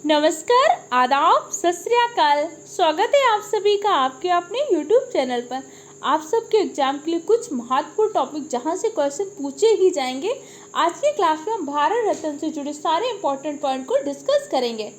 नमस्कार, आदाब, सत श्री अकाल। स्वागत है आप सभी का आपके अपने YouTube चैनल पर। आप सबके एग्जाम के लिए कुछ महत्वपूर्ण टॉपिक जहां से क्वेश्चन पूछे ही जाएंगे। आज की क्लास में हम भारत रत्न से जुड़े सारे इंपॉर्टेंट पॉइंट को डिस्कस करेंगे।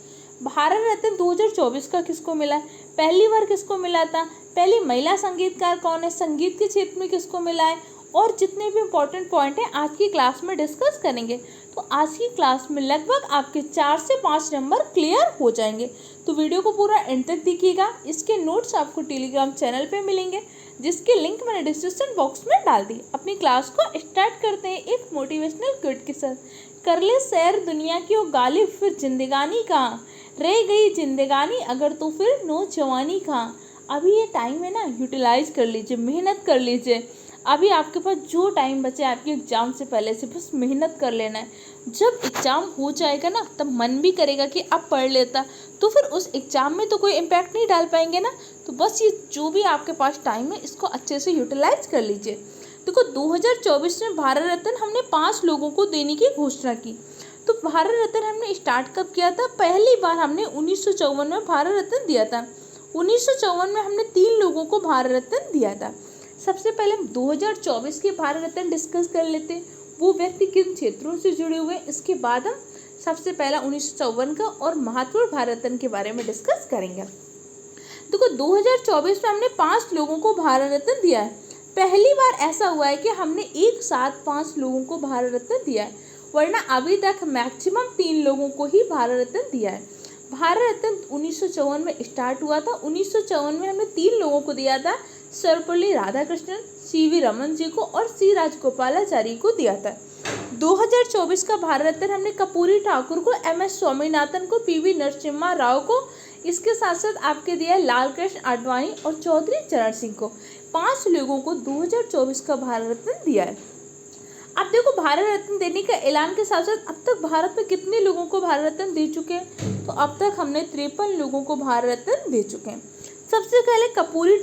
भारत रत्न 2024 का किसको मिला है, पहली बार किसको मिला था, पहली महिला संगीतकार कौन है, संगीत के क्षेत्र में किसको मिला है, और जितने भी इम्पोर्टेंट पॉइंट हैं आज की क्लास में डिस्कस करेंगे। तो आज की क्लास में लगभग आपके 4 से 5 नंबर क्लियर हो जाएंगे। तो वीडियो को पूरा एंड तक देखिएगा। इसके नोट्स आपको टेलीग्राम चैनल पे मिलेंगे, जिसकी लिंक मैंने डिस्क्रिप्शन बॉक्स में डाल दी। अपनी क्लास को स्टार्ट करते हैं एक मोटिवेशनल क्विट के साथ। कर ले सैर दुनिया की ओ गालिब, फिर जिंदगानी कहाँ रह गई जिंदगानी, अगर तो फिर नौजवानी कहाँ। अभी ये टाइम है ना, यूटिलाइज कर लीजिए, मेहनत कर लीजिए। अभी आपके पास जो टाइम बचे आपके एग्ज़ाम से पहले से बस मेहनत कर लेना है। जब एग्ज़ाम हो जाएगा ना, तब मन भी करेगा कि अब पढ़ लेता, तो फिर उस एग्ज़ाम में तो कोई इम्पैक्ट नहीं डाल पाएंगे ना। तो बस ये जो भी आपके पास टाइम है, इसको अच्छे से यूटिलाइज कर लीजिए। देखो, 2024 में भारत रत्न हमने 5 लोगों को देने की घोषणा की। तो भारत रत्न हमने स्टार्ट कब किया था? पहली बार हमने 1954 में भारत रत्न दिया था। 1954 में हमने 3 लोगों को भारत रत्न दिया था। सबसे पहले हम 2024 के भारत रत्न डिस्कस कर लेते हैं, वो व्यक्ति किन क्षेत्रों से जुड़े हुए हैं। इसके बाद हम सबसे पहला 1954 का और महत्वपूर्ण भारत रत्न के बारे में डिस्कस करेंगे। देखो, 2024 में हमने 5 लोगों को भारत रत्न दिया है। पहली बार ऐसा हुआ है कि हमने एक साथ 5 लोगों को भारत रत्न दिया है, वरना अभी तक मैक्सिमम 3 लोगों को ही भारत रत्न दिया है। भारत रत्न 1954 में स्टार्ट हुआ था। 1954 में हमने 3 लोगों को दिया था, सर्वपल्ली राधाकृष्णन, सीवी रमन जी को और सी राजगोपालाचारी को दिया था। 2024 का भारत रत्न हमने कपूरी ठाकुर को, MS स्वामीनाथन को, PV नरसिम्हा राव को, इसके साथ साथ आपके दिया है लाल कृष्ण आडवाणी और चौधरी चरण सिंह को। 5 लोगों को 2024 का भारत रत्न दिया है। अब देखो, भारत रत्न देने का ऐलान के साथ साथ अब तक भारत में कितने लोगों को भारत रत्न दे चुके हैं? तो अब तक हमने 53 लोगों को भारत रत्न दे चुके हैं। सबसे पहले कपूरी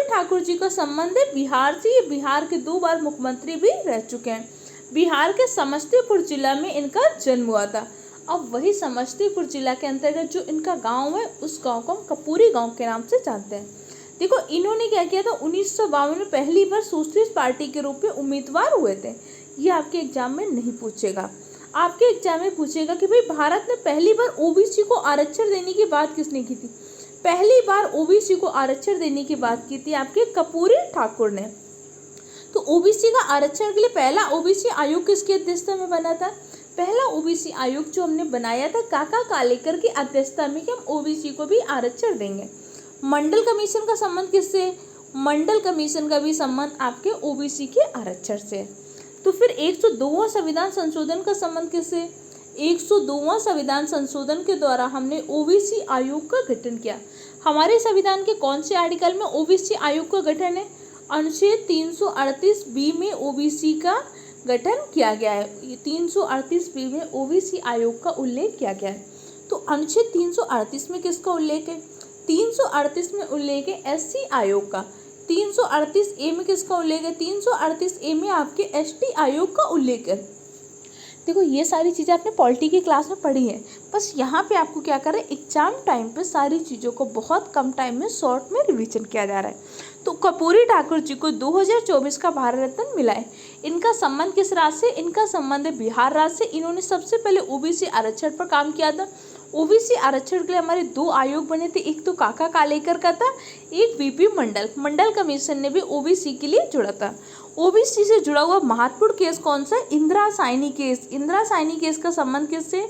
ठाकुर जी का संबंध है बिहार से। ये बिहार के 2 बार मुख्यमंत्री भी रह चुके हैं। बिहार के समस्तीपुर जिला में इनका जन्म हुआ था। अब वही समस्तीपुर जिला के अंतर्गत जो इनका गांव है, उस गांव को हम कपूरी गांव के नाम से जानते हैं। देखो, इन्होंने क्या किया था, 1952 में पहली बार सोशलिस्ट पार्टी के रूप में उम्मीदवार हुए थे। ये आपके एग्जाम में नहीं पूछेगा। आपके एग्जाम में पूछेगा कि भाई भारत में पहली बार OBC को आरक्षण देने की बात किसने की थी? पहली बार OBC को आरक्षण देने की बात की थी आपके कपूरी ठाकुर ने। तो OBC का आरक्षण के लिए पहला OBC आयोग किसकी अध्यक्षता में बना था? पहला OBC आयोग जो हमने बनाया था काका कालेकर की अध्यक्षता में, कि हम OBC को भी आरक्षण देंगे। मंडल कमीशन का संबंध किससे? मंडल कमीशन का भी संबंध आपके OBC के आरक्षण से। तो फिर 102वां संविधान संशोधन का संबंध किससे? 102वां संविधान संशोधन के द्वारा हमने OBC आयोग का गठन किया। हमारे संविधान के कौन से आर्टिकल में OBC आयोग का गठन है? अनुच्छेद 338B में OBC का गठन किया गया है। 338B में OBC आयोग का उल्लेख किया गया है। तो अनुच्छेद 338 में किसका उल्लेख है? 338 में उल्लेख है SC आयोग का। 338A में किसका उल्लेख है? 338A में आपके ST आयोग का उल्लेख है। देखो, ये सारी चीज़ें आपने पॉलिटी की क्लास में पढ़ी है। बस यहाँ पे आपको क्या कर रहे हैं, एग्जाम टाइम पे सारी चीज़ों को बहुत कम टाइम में शॉर्ट में रिवीजन किया जा रहा है। तो कपूरी ठाकुर जी को 2024 का भारत रत्न मिला है। इनका संबंध किस राज्य से? इनका संबंध है बिहार राज्य से। इन्होंने सबसे पहले OBC आरक्षण पर काम किया था। OBC आरक्षण के लिए हमारे 2 आयोग बने थे, एक तो काका कालेकर का था, एक BP मंडल कमीशन ने भी OBC के लिए जुड़ा था। OBC से जुड़ा हुआ महत्वपूर्ण केस कौन सा? इंदिरा साइनी केस। इंदिरा साइनी केस का संबंध किससे?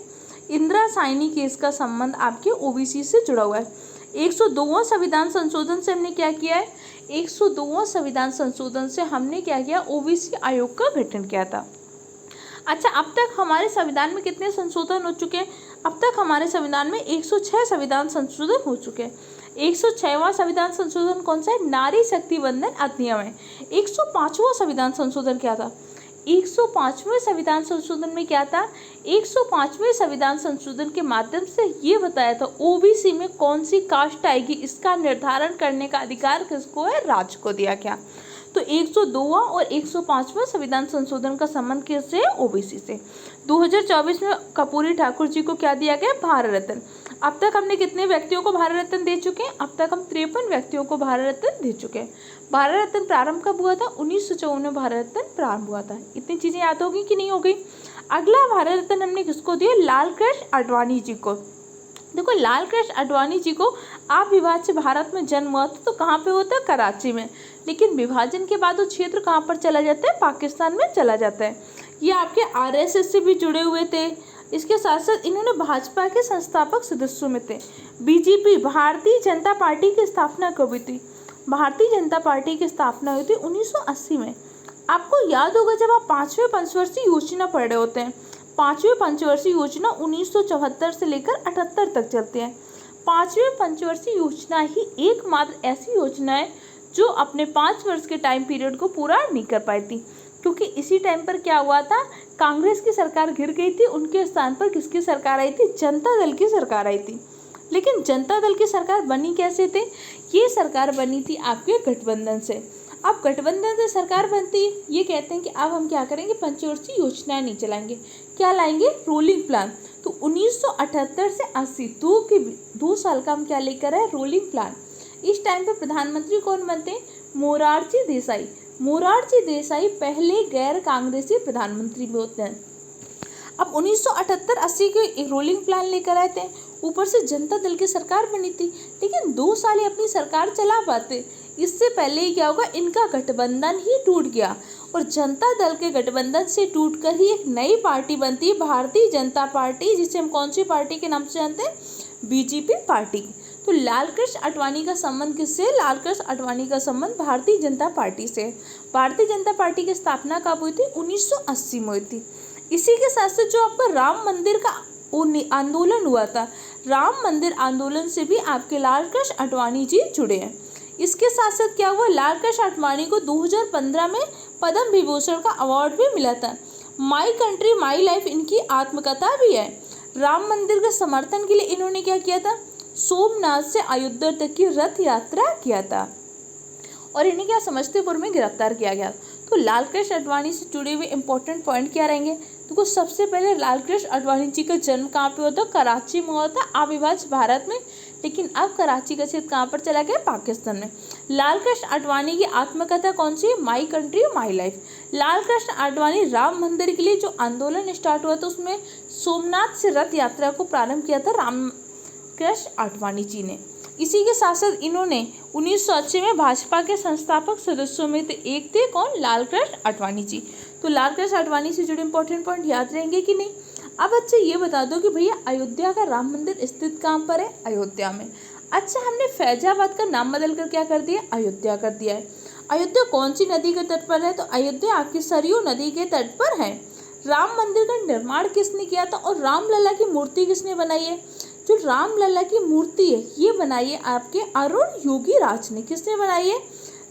इंदिरा साइनी केस का संबंध आपके OBC से जुड़ा हुआ है। 102वां संविधान संशोधन से हमने क्या किया है? 102वां संविधान संशोधन से हमने क्या किया? OBC आयोग का गठन किया था। अच्छा, अब तक हमारे संविधान में कितने संशोधन हो चुके हैं? अब तक हमारे संविधान में 106 संविधान संशोधन हो चुके हैं। 106वां संविधान संशोधन कौन सा है? नारी शक्ति वंदन अधिनियम है। 105वां संविधान संशोधन क्या था? 105वें संविधान संशोधन में क्या था? 105वें संविधान संशोधन के माध्यम से ये बताया था OBC में कौन सी कास्ट आएगी, इसका निर्धारण करने का अधिकार किसको है? राज्य को दिया गया। तो 102वां और 105वां संविधान संशोधन का संबंध किससे है? ओबीसी से। 2024 में कर्पूरी ठाकुर जी को क्या दिया गया? भारत रत्न। अब तक हमने कितने व्यक्तियों को भारत रत्न दे चुके हैं? अब तक हम 53 व्यक्तियों को भारत रत्न दे चुके हैं। भारत रत्न प्रारंभ कब हुआ था? 1954 में भारत रत्न प्रारंभ हुआ था। इतनी चीजें याद होगी कि नहीं हो गई? अगला भारत रत्न हमने किसको दिया? लाल कृष्ण आडवाणी जी को। देखो, लाल कृष्ण आडवाणी जी को अविभाज्य भारत में जन्म हुआ था, तो कहाँ पे होता है? कराची में। लेकिन विभाजन के बाद वो क्षेत्र कहाँ पर चला जाता है? पाकिस्तान में चला जाता है। ये आपके आरएसएस से भी जुड़े हुए थे। इसके साथ साथ इन्होंने भाजपा के संस्थापक सदस्यों में थे। बीजेपी, भारतीय जनता पार्टी की स्थापना कब हुई थी? भारतीय जनता पार्टी की स्थापना हुई थी 1980 में। आपको याद होगा जब आप 5वें पंचवर्षीय योजना पढ़ रहे होते हैं, 5वें पंचवर्षीय योजना 1974 से लेकर 78 तक चलती है। 5वें पंचवर्षीय योजना ही एकमात्र ऐसी योजना है जो अपने 5 वर्ष के टाइम पीरियड को पूरा नहीं कर पाई थी, क्योंकि इसी टाइम पर क्या हुआ था? कांग्रेस की सरकार गिर गई थी। उनके स्थान पर किसकी सरकार आई थी? जनता दल की सरकार आई थी। लेकिन जनता दल की सरकार बनी कैसे थे? ये सरकार बनी थी आपके गठबंधन से। अब गठबंधन से सरकार बनती है, ये कहते हैं कि अब हम क्या करेंगे? पंचवर्षीय योजनाएं नहीं चलाएंगे। क्या लाएंगे? Rolling plan. तो 1978 से 80 दो साल का हम क्या लेकर आए? Rolling plan. इस टाइम पे प्रधानमंत्री कौन बनते हैं? मोरारजी देसाई। मोरारजी देसाई पहले गैर कांग्रेसी प्रधानमंत्री भी होते हैं। अब 1978-80 के एक रोलिंग प्लान लेकर आए थे। ऊपर से जनता दल की सरकार बनी थी, लेकिन 2 साल ही अपनी सरकार चला पाते। इससे पहले ही क्या होगा? इनका गठबंधन ही टूट गया और जनता दल के गठबंधन से टूटकर ही एक नई पार्टी बनती है, भारतीय जनता पार्टी, जिसे हम कौन सी पार्टी के नाम से जानते हैं? BJP party. तो लाल कृष्ण आडवाणी का संबंध किससे? लाल कृष्ण आडवाणी का संबंध भारतीय जनता पार्टी से। भारतीय जनता पार्टी की स्थापना कब हुई थी? 1980 में हुई थी। इसी के साथ साथ जो आपका राम मंदिर का आंदोलन हुआ था, राम मंदिर आंदोलन से भी आपके लाल कृष्ण आडवाणी जी जुड़े हैं। इसके साथ साथ क्या हुआ? लाल कृष्ण आडवाणी को 2015 में पद्म विभूषण का अवार्ड भी मिला था। माई कंट्री माई लाइफ इनकी आत्मकथा भी है। राम मंदिर के समर्थन के लिए इन्होंने क्या किया था? सोमनाथ से अयोध्या तक की रथ यात्रा किया था और इन्हें क्या समस्तीपुर में गिरफ्तार किया गया। तो लाल कृष्ण आडवाणी से जुड़े हुए इंपॉर्टेंट पॉइंट क्या रहेंगे? तो सबसे पहले लाल कृष्ण आडवाणी जी का जन्म कहाँ पे होता? कराची में हुआ था, अविभाज्य भारत में। लेकिन अब कराची का क्षेत्र कहाँ पर चला गया? पाकिस्तान में। लाल कृष्ण आडवाणी की आत्मकथा कौन सी है? My country my life. Lal Krishna Advani Ram मंदिर के लिए जो आंदोलन स्टार्ट हुआ था, उसमें सोमनाथ से रथ यात्रा को प्रारंभ किया था राम कृष्ण आडवाणी जी ने। इसी के साथ साथ इन्होंने 1980 में भाजपा के संस्थापक सदस्यों में एक थे कौन? लाल कृष्ण आडवाणी जी। तो लाल कृष्ण आडवाणी से जुड़े इंपॉर्टेंट पॉइंट याद रहेंगे कि नहीं? अब अच्छा ये बता दो कि भैया अयोध्या का राम मंदिर स्थित कहाँ पर है? अयोध्या में। अच्छा, हमने फैजाबाद का नाम बदल कर क्या कर दिया? अयोध्या कर दिया है। अयोध्या कौन सी नदी के तट पर है? तो अयोध्या आपकी सरयू नदी के तट पर है। राम मंदिर का निर्माण किसने किया था और रामलला की मूर्ति किसने बनाई है? जो रामलला की मूर्ति है ये बनाई है आपके अरुण योगीराज ने। किसने बनाई है?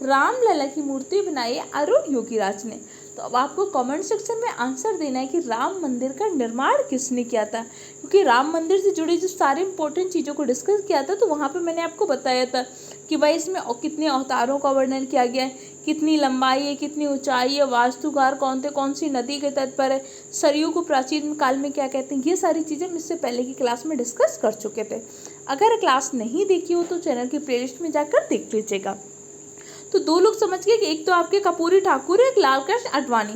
रामलला की मूर्ति बनाई है अरुण योगीराज ने। तो अब आपको कमेंट सेक्शन में आंसर देना है कि राम मंदिर का निर्माण किसने किया था, क्योंकि राम मंदिर से जुड़ी जो सारी इंपॉर्टेंट चीज़ों को डिस्कस किया था, तो वहाँ पे मैंने आपको बताया था कि भाई इसमें कितने अवतारों का वर्णन किया गया है, कितनी लंबाई है, कितनी ऊंचाई है, वास्तुकार कौन थे, कौन सी नदी के तट पर है, सरयू को प्राचीन काल में क्या कहते हैं। ये सारी चीज़ें हम इससे पहले की क्लास में डिस्कस कर चुके थे। अगर क्लास नहीं देखी हो तो चैनल की प्लेलिस्ट में जाकर देख लीजिएगा। तो 2 लोग समझ गए कि एक तो आपके कर्पूरी ठाकुर, एक लाल कृष्ण आडवाणी।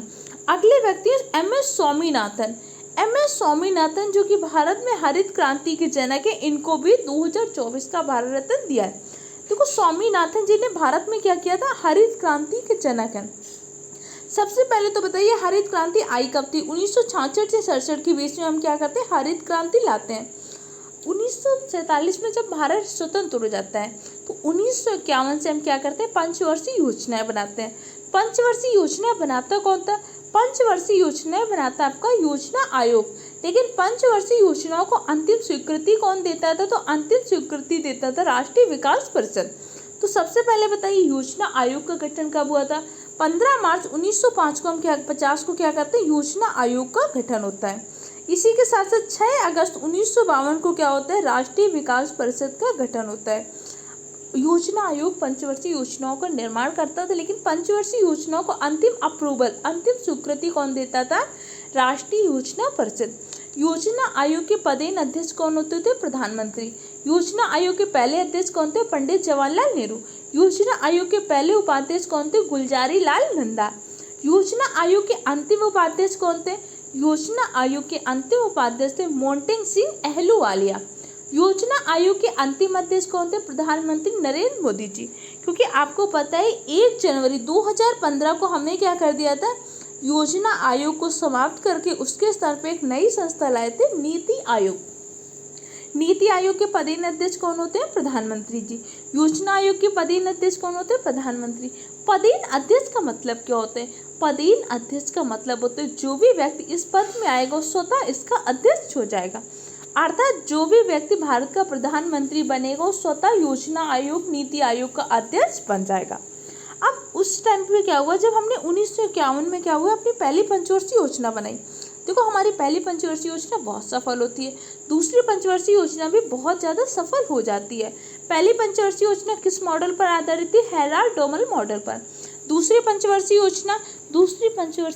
अगले व्यक्ति है MS स्वामीनाथन। MS स्वामीनाथन जो कि भारत में हरित क्रांति के जनक है, इनको भी 2024 का भारत रत्न दिया है। देखो, स्वामीनाथन जी ने भारत में क्या किया था? हरित क्रांति के जनक हैं। सबसे पहले तो बताइए हरित क्रांति आई कब थी? 1966 से 67 के बीच में हम क्या करते हैं? हरित क्रांति लाते हैं। 1947 में जब भारत स्वतंत्र हो जाता है तो 1951 से हम क्या करते हैं? पंचवर्षीय योजनाएं बनाते हैं। पंचवर्षीय योजना बनाता कौन था? पंचवर्षीय योजनाएं बनाता आपका योजना आयोग। लेकिन पंचवर्षीय योजनाओं को अंतिम स्वीकृति कौन देता था? तो अंतिम स्वीकृति देता था राष्ट्रीय विकास परिषद। तो सबसे पहले बताइए योजना आयोग का गठन कब हुआ था? 15 मार्च 1905 को हम 50 को क्या करते हैं? योजना आयोग का गठन होता है। इसी के साथ साथ 6 अगस्त 1952 को क्या होता है? राष्ट्रीय विकास परिषद का गठन होता है। योजना आयोग पंचवर्षीय योजनाओं का निर्माण करता था, लेकिन पंचवर्षीय योजनाओं को अंतिम अप्रूवल, अंतिम स्वीकृति कौन देता था? राष्ट्रीय योजना परिषद। योजना आयोग के पदेन अध्यक्ष कौन होते थे? प्रधानमंत्री। योजना आयोग के पहले अध्यक्ष कौन थे? पंडित जवाहरलाल नेहरू। योजना आयोग के पहले उपाध्यक्ष कौन थे? गुलजारी लाल नंदा। योजना आयोग के अंतिम उपाध्यक्ष कौन थे? योजना आयोग के अंतिम उपाध्यक्ष थे मोंटेक सिंह अहलूवालिया। योजना आयोग के अंतिम अध्यक्ष कौन थे? प्रधानमंत्री नरेंद्र मोदी जी। क्योंकि आपको पता है 1 जनवरी 2015 को हमने क्या कर दिया था? योजना आयोग को समाप्त करके उसके स्तर पे एक नई संस्था लाए थे, नीति आयोग। नीति आयोग के पदेन अध्यक्ष कौन होते हैं? प्रधानमंत्री जी। योजना आयोग के पदेन अध्यक्ष कौन होते हैं? प्रधानमंत्री। पदेन अध्यक्ष का मतलब क्या होता है? पदेन अध्यक्ष का मतलब होता है जो भी व्यक्ति इस पद में आएगा स्वतः इसका अध्यक्ष हो जाएगा। अर्थात जो भी व्यक्ति भारत का प्रधानमंत्री बनेगा वो स्वतः योजना आयोग, नीति आयोग का अध्यक्ष बन जाएगा। अब उस टाइम पे क्या हुआ, जब हमने 1951 में क्या हुआ, अपनी पहली पंचवर्षीय योजना बनाई। देखो हमारी पहली पंचवर्षीय योजना बहुत सफल होती है, दूसरी पंचवर्षीय योजना भी बहुत ज़्यादा सफल हो जाती है। पहली पंचवर्षीय योजना किस मॉडल पर आधारित थी? हेराल्ड डोमल मॉडल पर। दूसरी पंचवर्षीय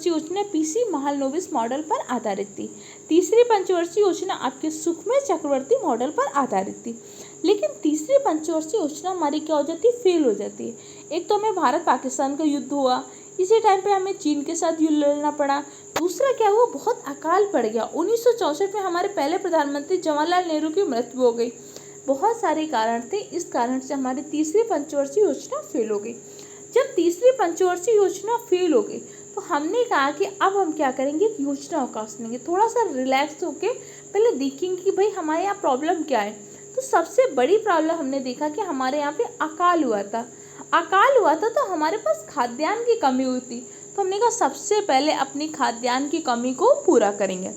योजना पीसी महालनोबिस मॉडल पर आधारित थी। तीसरी पंचवर्षीय योजना आपके सुखमय चक्रवर्ती मॉडल पर आधारित थी। लेकिन तीसरी पंचवर्षीय योजना हमारी क्या हो जाती है? फेल हो जाती है। एक तो हमें भारत पाकिस्तान का युद्ध हुआ, इसी टाइम पे हमें चीन के साथ युद्ध लड़ना पड़ा। दूसरा क्या हुआ, बहुत अकाल पड़ गया। 1964 में हमारे पहले प्रधानमंत्री जवाहरलाल नेहरू की मृत्यु हो गई। बहुत सारे कारण थे, इस कारण से हमारी तीसरी पंचवर्षीय योजना फेल हो गई। जब तीसरी पंचवर्षीय योजना फेल हो गई तो हमने कहा कि अब हम क्या करेंगे, योजना अवकाश लेंगे, थोड़ा सा रिलैक्स होके पहले देखेंगे कि भाई हमारे यहाँ प्रॉब्लम क्या है। तो सबसे बड़ी प्रॉब्लम हमने देखा कि हमारे यहाँ पे अकाल हुआ था। तो हमारे पास खाद्यान्न की कमी हुई थी। तो हमने कहा सबसे पहले अपनी खाद्यान्न की कमी को पूरा करेंगे।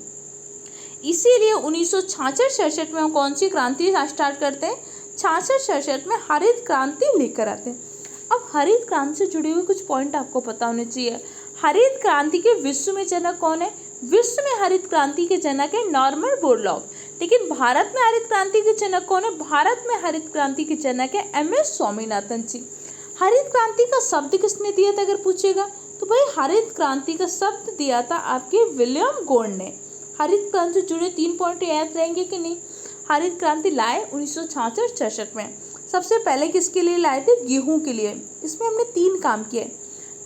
इसीलिए 1966 में हम कौन सी क्रांति स्टार्ट करते हैं? 66 में हरित क्रांति लेकर आते हैं। अब हरित क्रांति से जुड़े हुए कुछ पॉइंट आपको पता होने चाहिए। हरित क्रांति के विश्व में जनक कौन है? विश्व में हरित क्रांति के जनक है नॉर्मन बोरलॉग। लेकिन भारत में हरित क्रांति के जनक कौन है? भारत में हरित क्रांति के जनक है MS स्वामीनाथन जी। हरित क्रांति का शब्द किसने दिया था अगर पूछेगा तो भाई हरित क्रांति का शब्द दिया था आपके विलियम गोल्ड ने। हरित क्रांति से जुड़े 3 पॉइंट याद रहेंगे कि नहीं? हरित क्रांति लाए 1966 में। सबसे पहले किसके लिए लाए थे? गेहूं के लिए। इसमें हमने 3 काम किए।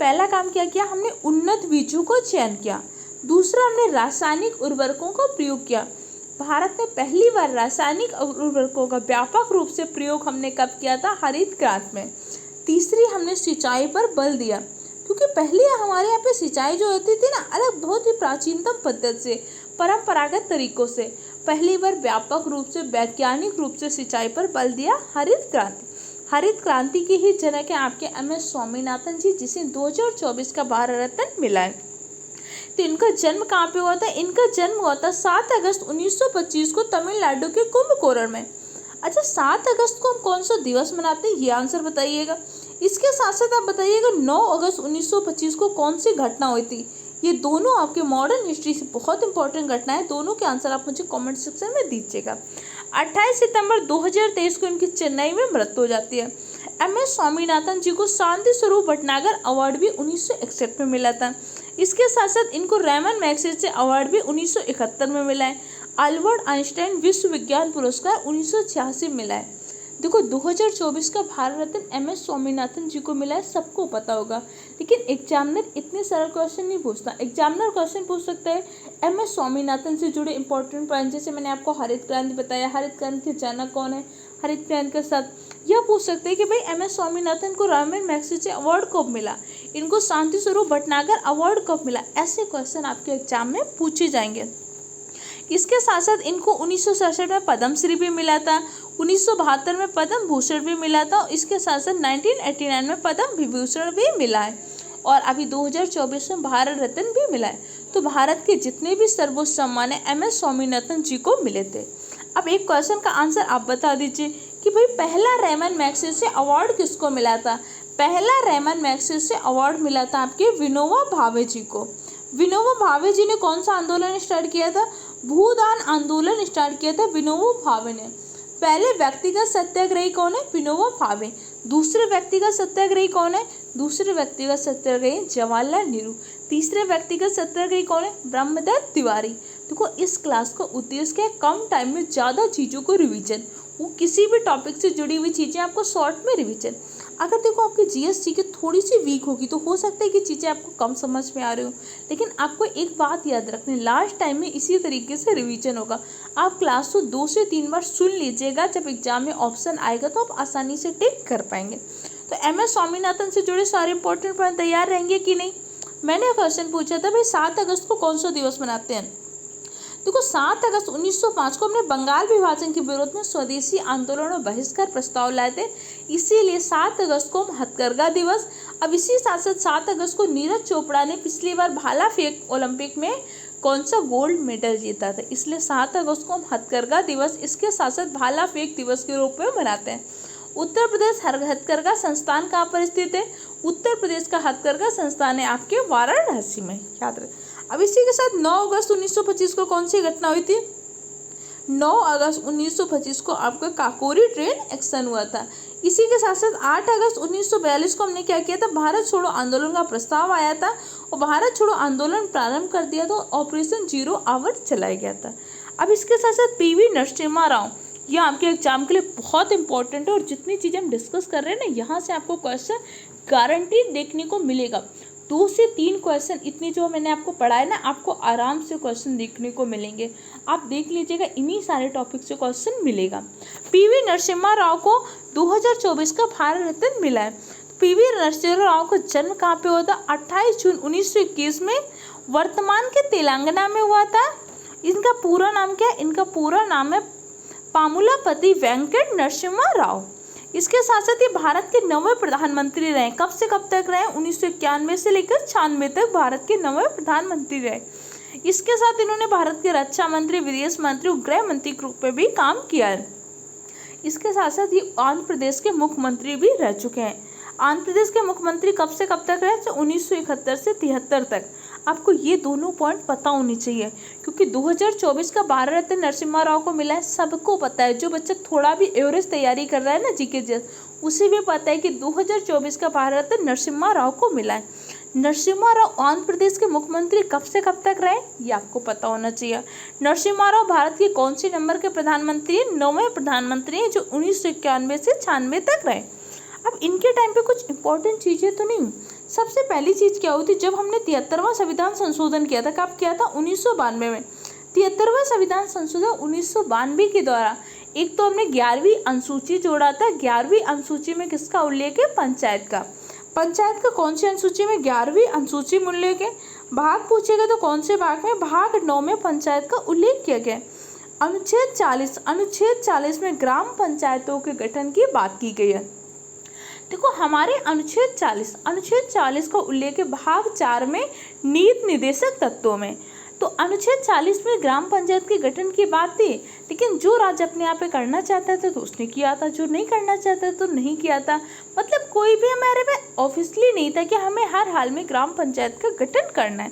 पहला काम क्या किया? हमने उन्नत बीजों को चयन किया। दूसरा, हमने रासायनिक उर्वरकों का प्रयोग किया। भारत में पहली बार रासायनिक उर्वरकों का व्यापक रूप से प्रयोग हमने कब किया था? हरित क्रांति में। तीसरी, हमने सिंचाई पर बल दिया, क्योंकि पहले हमारे यहाँ पे सिंचाई जो होती थी ना अलग बहुत ही प्राचीनतम पद्धति से, परंपरागत तरीकों से। पहली बार व्यापक रूप से, वैज्ञानिक रूप से सिंचाई पर बल दिया हरित क्रांति। हरित क्रांति के ही जनक है आपके MS स्वामीनाथन जी, जिसे 2024 का भारत रत्न मिला है। तो इनका जन्म कहाँ पे हुआ था? इनका जन्म हुआ था 7 अगस्त 1925 को तमिलनाडु के कुंभकोणम में। अच्छा, 7 अगस्त को हम कौन सा दिवस मनाते हैं, ये आंसर बताइएगा। इसके साथ साथ आप बताइएगा 9 अगस्त 1925 को कौन सी घटना हुई थी। ये दोनों आपके मॉडर्न हिस्ट्री से बहुत इंपॉर्टेंट घटना है। दोनों के आंसर आप मुझे कमेंट सेक्शन में दीजिएगा। 28 सितंबर 2023 को इनकी चेन्नई में मृत्यु हो जाती है। MS स्वामीनाथन जी को शांति स्वरूप भटनागर अवार्ड भी 1961 में मिला था। इसके साथ साथ इनको रैमन मैग्सेसे अवार्ड भी 1971 में मिला है। अल्बर्ट आइंस्टाइन विश्व विज्ञान पुरस्कार 1986 मिला है। देखो 2024 का भारत रत्न MS स्वामीनाथन जी को मिला है, सबको पता होगा। लेकिन एग्जामिनर इतने सरल क्वेश्चन नहीं पूछता। एग्जामिनर क्वेश्चन पूछ सकता है MS स्वामीनाथन से जुड़े इंपॉर्टेंट पॉइंट, जैसे मैंने आपको हरित क्रांति बताया, हरित क्रांति के जनक कौन है, हरित क्रांति के साथ यह पूछ सकते हैं कि भाई MS स्वामीनाथन को रैमन मैग्सेसे अवार्ड कब मिला, इनको शांति स्वरूप भटनागर अवार्ड कब मिला। ऐसे क्वेश्चन आपके एग्जाम में पूछे जाएंगे। इसके साथ साथ इनको 1967 में पद्मश्री भी मिला था, 1972 में पद्म भूषण भी मिला था। इसके साथ साथ 1989 में पद्म विभूषण भी मिला है और अभी 2024 में भारत रत्न भी मिला है। तो भारत के जितने भी सर्वोच्च सम्मान है MS स्वामीनाथन जी को मिले थे। अब एक क्वेश्चन का आंसर आप बता दीजिए कि भाई पहला रैमन मैग्सेसे अवार्ड किसको मिला था। पहला रैमन मैग्सेसे अवार्ड मिला था आपके विनोबा भावे जी को। विनोबा भावे जी ने कौन सा आंदोलन स्टार्ट किया था? भूदान आंदोलन स्टार्ट किया था विनोबा भावे ने। पहले व्यक्तिगत सत्याग्रही कौन है? विनोबा भावे। दूसरे व्यक्तिगत सत्याग्रही कौन है? दूसरे व्यक्तिगत सत्याग्रही जवाहरलाल नेहरू। तीसरे व्यक्तिगत सत्याग्रही कौन है? ब्रह्मदत्त तिवारी। देखो इस क्लास का उद्देश्य क्या है? कम टाइम में ज़्यादा चीज़ों को रिवीजन, वो किसी भी टॉपिक से जुड़ी हुई चीज़ें आपको शॉर्ट में रिवीजन। अगर देखो आपकी जीएस की थोड़ी सी वीक होगी तो हो सकता है कि चीज़ें आपको कम समझ में आ रही हो, लेकिन आपको एक बात याद रखनी, लास्ट टाइम में इसी तरीके से रिवीजन होगा। आप क्लास को 2 से 3 बार सुन लीजिएगा, जब एग्जाम में ऑप्शन आएगा तो आप आसानी से टिक कर पाएंगे। तो MS स्वामीनाथन से जुड़े सारे इंपॉर्टेंट पॉइंट तैयार रहेंगे कि नहीं? मैंने क्वेश्चन पूछा था भाई 7 अगस्त को कौन सा दिवस मनाते हैं? देखो 7 अगस्त 1905 को हमने बंगाल विभाजन के विरोध में स्वदेशी आंदोलन और बहिष्कार प्रस्ताव लाए थे, इसीलिए 7 अगस्त को हम हथकरघा दिवस। अब इसी साथ साथ 7 अगस्त को नीरज चोपड़ा ने पिछली बार भाला फेंक ओलंपिक में कौन सा गोल्ड मेडल जीता था, इसलिए 7 अगस्त को हम हथकरघा दिवस, इसके साथ साथ भाला फेंक दिवस के रूप में मनाते हैं। उत्तर प्रदेश हथकरघा संस्थान कहाँ पर स्थित है? उत्तर प्रदेश का हथकरघा संस्थान है आपके वाराणसी में, याद रखें। अब इसी के साथ 9 अगस्त 1925 को कौन सी घटना हुई थी? 9 अगस्त 1925 को आपका काकोरी ट्रेन एक्शन हुआ था। इसी के साथ साथ 8 अगस्त 1942 को हमने क्या किया था? भारत छोड़ो आंदोलन का प्रस्ताव आया था और भारत छोड़ो आंदोलन प्रारंभ कर दिया था, ऑपरेशन 0 आवर चलाया गया था। अब इसके साथ साथ PV नरसिम्हा राव, यह आपके एग्जाम के लिए बहुत इंपॉर्टेंट है और जितनी चीज़ें हम डिस्कस कर रहे हैं ना, यहाँ से आपको क्वेश्चन गारंटी देखने को मिलेगा। 2 से 3 क्वेश्चन इतनी जो मैंने आपको पढ़ाया ना, आपको आराम से क्वेश्चन देखने को मिलेंगे। आप देख लीजिएगा, इन्हीं सारे टॉपिक से क्वेश्चन मिलेगा। PV नरसिम्हा राव को 2024 का भारत रत्न मिला है। PV नरसिम्हा राव का जन्म कहाँ पे हुआ था? 28 जून 1921 में वर्तमान के तेलंगाना में हुआ था। इनका पूरा नाम क्या है? इनका पूरा नाम है पामुलापति वेंकट नरसिम्हा राव। इसके साथ साथ ये भारत के 9वें प्रधानमंत्री रहे। कब से कब तक रहे? 1991 से लेकर 96 तक भारत के 9वें प्रधानमंत्री रहे। इसके साथ इन्होंने भारत के रक्षा मंत्री, विदेश मंत्री और गृह मंत्री के रूप में भी काम किया है। इसके साथ साथ ये आंध्र प्रदेश के मुख्यमंत्री भी रह चुके हैं। आंध्र प्रदेश के मुख्यमंत्री कब से कब तक रहे? 1971 से 73 तक। आपको ये दोनों पॉइंट पता होनी चाहिए, क्योंकि 2024 का भारत रत्न नरसिम्हा राव को मिला है, सबको पता है। जो बच्चा थोड़ा भी एवरेज तैयारी कर रहा है ना जीके जैसे, उसे भी पता है कि 2024 का भारत रत्न नरसिम्हा राव को मिला है। नरसिम्हा राव आंध्र प्रदेश के मुख्यमंत्री कब से कब तक रहे, ये आपको पता होना चाहिए। नरसिम्हा राव भारत के कौन सी नंबर के प्रधानमंत्री हैं? 9वें प्रधानमंत्री हैं, जो 1991 से 96 तक रहे। अब इनके टाइम पे कुछ इंपॉर्टेंट चीज़ें तो नहीं। सबसे पहली चीज़ क्या हुई थी? जब हमने 73वां संविधान संशोधन किया था, कब किया था? 1992 में। 73वां संविधान संशोधन 1992 के द्वारा एक तो हमने 11वीं अनुसूची जोड़ा था। 11वीं अनुसूची में किसका उल्लेख है? पंचायत का। पंचायत का कौन सी अनुसूची में? 11वीं अनुसूची में उल्लेख है। भाग पूछेगा तो कौन से भाग में? भाग 9 में पंचायत का उल्लेख किया गया। अनुच्छेद 40 में ग्राम पंचायतों के गठन की बात की गई है। देखो हमारे अनुच्छेद 40 का उल्लेख है भाग 4 में नीति निर्देशक तत्वों में। तो अनुच्छेद 40 में ग्राम पंचायत के गठन की बात थी, लेकिन जो राज्य अपने यहाँ पे करना चाहता था तो उसने किया था, जो नहीं करना चाहता तो नहीं किया था। मतलब कोई भी हमारे में ऑफिशियली नहीं था कि हमें हर हाल में ग्राम पंचायत का गठन करना है।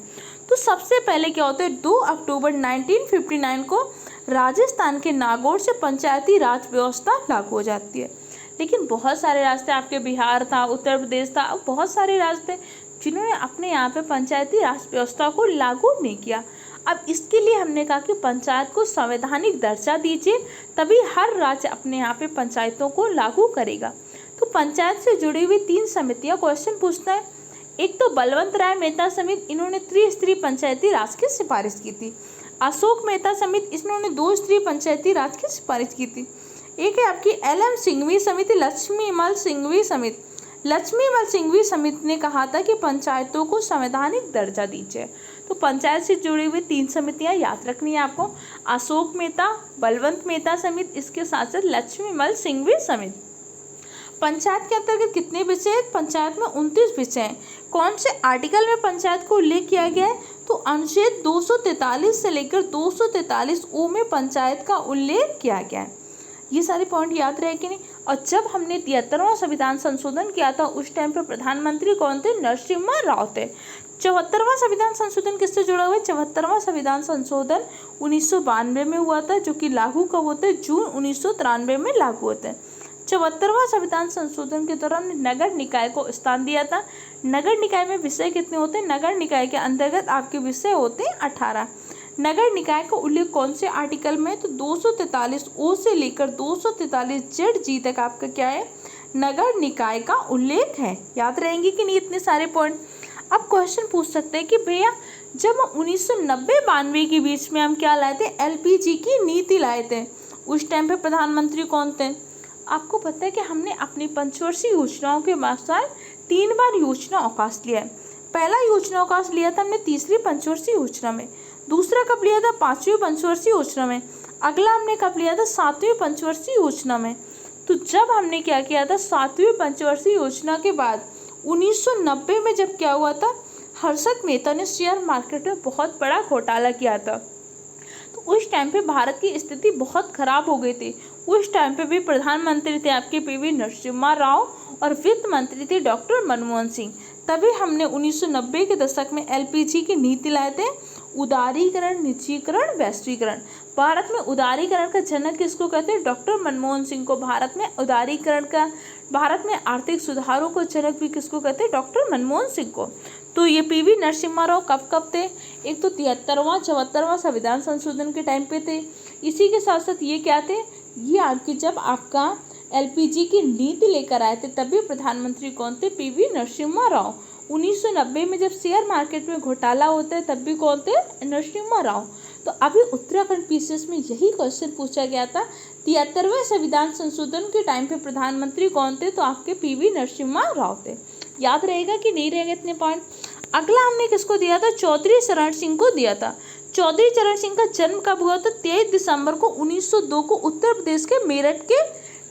तो सबसे पहले क्या होता है? 2 अक्टूबर 1959 को राजस्थान के नागौर से पंचायती राज व्यवस्था लागू हो जाती है। लेकिन बहुत सारे रास्ते, आपके बिहार था, उत्तर प्रदेश था, बहुत सारे रास्ते जिन्होंने अपने यहाँ पे पंचायती राज व्यवस्था को लागू नहीं किया। अब इसके लिए हमने कहा कि पंचायत को संवैधानिक दर्जा दीजिए, तभी हर राज्य अपने यहाँ पे पंचायतों को लागू करेगा। तो पंचायत से जुड़ी हुई 3 समितियाँ क्वेश्चन पूछता है। एक तो बलवंत राय मेहता समिति, इन्होंने त्रिस्तरीय पंचायती राज की सिफारिश की थी। अशोक मेहता समिति, इन्होंने 2 स्तरीय पंचायती राज की सिफारिश की थी। एक है आपकी LM सिंघवी समिति, लक्ष्मीमल सिंघवी समिति। लक्ष्मीमल सिंघवी समिति ने कहा था कि पंचायतों को संवैधानिक दर्जा दीजिए। तो पंचायत से जुड़ी हुई 3 समितियां याद रखनी है आपको, अशोक मेहता, बलवंत मेहता समिति, इसके साथ साथ लक्ष्मीमल सिंघवी समिति। पंचायत के अंतर्गत कितने विषय हैं? पंचायत में 29 विषय हैं। कौन से आर्टिकल में पंचायत को उल्लेख किया गया है? तो अनुच्छेद 243 से लेकर 243 में पंचायत का उल्लेख किया गया है। ये सारे पॉइंट याद रहे कि नहीं? और जब हमने 73वां संविधान संशोधन किया था उस टाइम पर प्रधानमंत्री कौन थे? नरसिम्हा राव थे। 74वां संविधान संशोधन किससे जुड़ा हुआ है? 74वां संविधान संशोधन 1992 में हुआ था, जो कि लागू कब होते हैं? जून 1993 में लागू होते हैं। 74वां संविधान संशोधन के दौरान नगर निकाय को स्थान दिया था। नगर निकाय में विषय कितने होते हैं? नगर निकाय के अंतर्गत आपके विषय होते हैं 18। नगर निकाय का उल्लेख कौन से आर्टिकल में? तो 243 ओ से लेकर 243 जेड जी तक आपका क्या है? नगर निकाय का उल्लेख है। याद रहेंगे कि नहीं इतने सारे पॉइंट? अब क्वेश्चन पूछ सकते हैं कि भैया जब 1990-92 के बीच में हम क्या लाए थे? एलपीजी की नीति लाए थे। उस टाइम पे प्रधानमंत्री कौन थे? आपको पता है कि हमने अपनी पंचवर्षीय योजनाओं के अनुसार 3 बार योजना अवकाश लिया है। पहला योजना अवकाश लिया था हमने तीसरी पंचवर्षीय योजना में। दूसरा कब लिया था? 5वीं पंचवर्षीय योजना में। अगला हमने कब लिया था? 7वीं पंचवर्षीय योजना में। तो जब हमने क्या किया था 7वीं पंचवर्षीय योजना के बाद 1990 में जब क्या हुआ था, हर्षद मेहता ने शेयर मार्केट में बहुत बड़ा घोटाला किया था। तो उस टाइम पे भारत की स्थिति बहुत खराब हो गई थी। उस टाइम पे भी प्रधानमंत्री थे आपके पीवी नरसिम्हा राव और वित्त मंत्री थे डॉक्टर मनमोहन सिंह। तभी हमने 1990 के दशक में एलपीजी की नीति लाए थे। उदारीकरण, निजीकरण, वैश्वीकरण। भारत में उदारीकरण का जनक किसको कहते हैं? डॉक्टर मनमोहन सिंह को। भारत में उदारीकरण का, भारत में आर्थिक सुधारों को जनक भी किसको कहते हैं? डॉक्टर मनमोहन सिंह को। तो ये पीवी नरसिम्हा राव कब थे? एक तो 73वां 74वां संविधान संशोधन के टाइम पे थे। इसी के साथ साथ ये क्या थे? ये आपकी जब आपका एलपीजी की नीति लेकर आए थे तभी प्रधानमंत्री कौन थे? पीवी नरसिम्हा राव। 1990 में जब शेयर मार्केट में घोटाला होता है तब भी कौन थे? नरसिम्हा राव। तो अभी उत्तराखंड पीसीएस में यही क्वेश्चन पूछा गया था। 73वें संविधान संशोधन के टाइम पे प्रधानमंत्री कौन थे? तो आपके पीवी नरसिम्हा राव थे। याद रहेगा कि नहीं रहेगा इतने पॉइंट? अगला हमने किसको दिया था? चौधरी चरण सिंह को दिया था। चौधरी चरण सिंह का जन्म कब हुआ था? 23 दिसंबर को 1902 को उत्तर प्रदेश के मेरठ के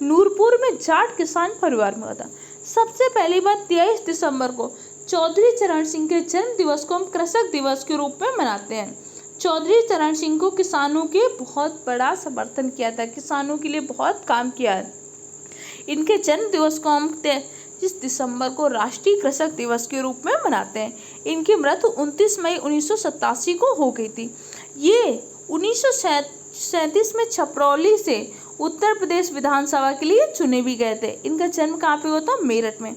नूरपुर में जाट किसान परिवार में हुआ था। सबसे पहली बार 23 दिसंबर को चौधरी चरण सिंह के जन्म दिवस को हम कृषक दिवस के रूप में मनाते हैं। चौधरी चरण सिंह को किसानों के बहुत बड़ा समर्थन किया था, किसानों के लिए बहुत काम किया है। इनके जन्म दिवस को हम 23 दिसंबर को राष्ट्रीय कृषक दिवस के रूप में मनाते हैं। इनकी मृत्यु 29 मई 1987 को हो गई थी। ये 1937 में छपरौली से उत्तर प्रदेश विधानसभा के लिए चुने भी गए थे। इनका जन्म कहाँ पे हुआ था? मेरठ में।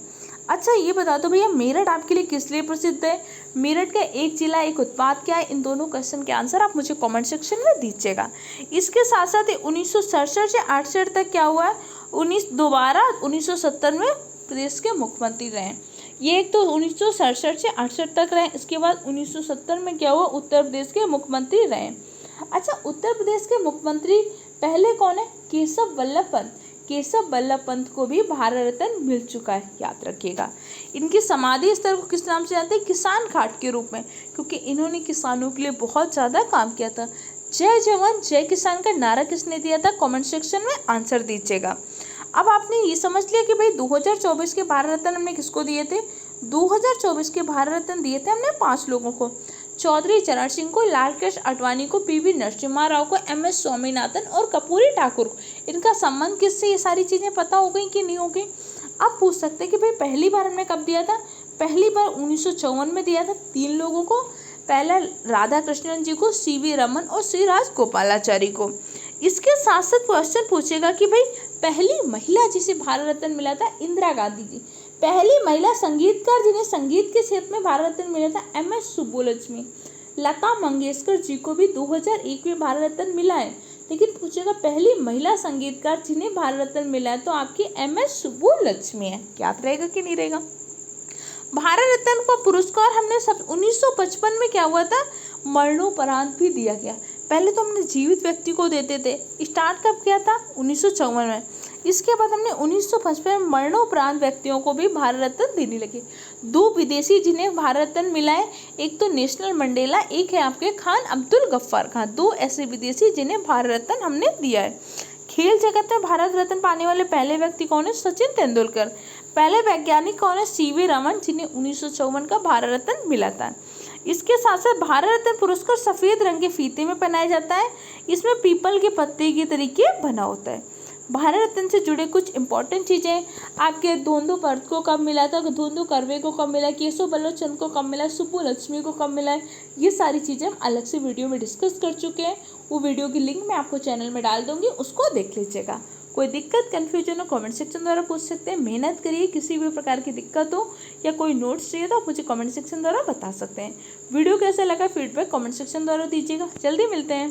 अच्छा ये बता दो भैया मेरठ आपके लिए किस लिए प्रसिद्ध है? मेरठ का एक जिला एक उत्पाद क्या है? इन दोनों क्वेश्चन के आंसर आप मुझे कमेंट सेक्शन में दीजिएगा। इसके साथ साथ 1967 से 68 तक क्या हुआ है? 1970 में प्रदेश के मुख्यमंत्री रहे। ये एक तो 1967 से 68 तक रहे। इसके बाद 1970 में क्या हुआ? उत्तर प्रदेश के मुख्यमंत्री रहे। अच्छा उत्तर प्रदेश के मुख्यमंत्री पहले कौन है? केशव वल्लभ पंत। केशव वल्लभ पंत को भी भारत रत्न मिल चुका है, याद रखिएगा। इनकी समाधि स्थल को किस नाम से जानते हैं? किसान घाट के रूप में, क्योंकि इन्होंने किसानों के लिए बहुत ज़्यादा काम किया था। जय जवान जय किसान का नारा किसने दिया था? कमेंट सेक्शन में आंसर दीजिएगा। अब आपने ये समझ लिया कि भाई 2024 के भारत रत्न हमने किसको दिए थे? 2024 के भारत रत्न दिए थे हमने 5 लोगों को। चौधरी चरण सिंह को, लाल कृष्ण आडवाणी को, पीवी नरसिम्हा राव को, MS स्वामीनाथन और कर्पूरी ठाकुर को। इनका संबंध किससे? ये सारी चीज़ें पता हो गई कि नहीं हो गई? अब पूछ सकते हैं कि भाई पहली बार हमने कब दिया था? पहली बार 1954 में दिया था 3 लोगों को। पहला राधा कृष्णन जी को, CV रमन और श्री राजगोपालाचारी को। इसके साथ साथ क्वेश्चन पूछेगा कि भाई पहली महिला जिसे भारत रत्न मिला था? इंदिरा गांधी जी। पहली महिला संगीतकार जिन्हें संगीत के क्षेत्र में भारत रत्न मिला था? MS सुब्बुलक्ष्मी। लता मंगेशकर जी को भी 2001 में भारत रत्न मिला है। लेकिन पूछेगा पहली महिला संगीतकार जिन्हें भारत रत्न मिला है, तो आपकी MS सुब्बुलक्ष्मी है। याद रहेगा कि नहीं रहेगा? भारत रत्न का पुरस्कार हमने 1955 में क्या हुआ था? मरणोपरांत भी दिया गया। पहले तो हमने जीवित व्यक्ति को देते थे। स्टार्ट कब किया था? 1954 में। इसके बाद हमने 1955 में मरणोपरांत व्यक्तियों को भी भारत रत्न देने लगे। 2 विदेशी जिन्हें भारत रत्न मिला है, एक तो नेशनल मंडेला, एक है आपके खान अब्दुल गफ्फार खान। 2 ऐसे विदेशी जिन्हें भारत रत्न हमने दिया है। खेल जगत में भारत रत्न पाने वाले पहले व्यक्ति कौन है? सचिन तेंदुलकर। पहले वैज्ञानिक कौन है? CV रमन, जिन्हें 1954 का भारत रत्न मिला था। इसके साथ साथ भारत रत्न पुरस्कार सफ़ेद रंग के फीते में पहनाया जाता है। इसमें पीपल के पत्ते के तरीके बना होता है। भारत रत्न से जुड़े कुछ इंपॉर्टेंट चीज़ें आपके धोंदू भरत को कब मिला था? धोंदू कर्वे को कब मिला? केशव बल्लभ चंद को कब मिला? सुब्बुलक्ष्मी को कब मिला है? ये सारी चीज़ें हम अलग से वीडियो में डिस्कस कर चुके हैं। वो वीडियो की लिंक मैं आपको चैनल में डाल दूँगी, उसको देख लीजिएगा। कोई दिक्कत कन्फ्यूजन हो कमेंट सेक्शन द्वारा पूछ सकते हैं। मेहनत करिए, किसी भी प्रकार की दिक्कत हो या कोई नोट्स चाहिए तो आप मुझे कमेंट सेक्शन द्वारा बता सकते हैं। वीडियो कैसा लगा फीडबैक कमेंट सेक्शन द्वारा दीजिएगा। जल्दी मिलते हैं।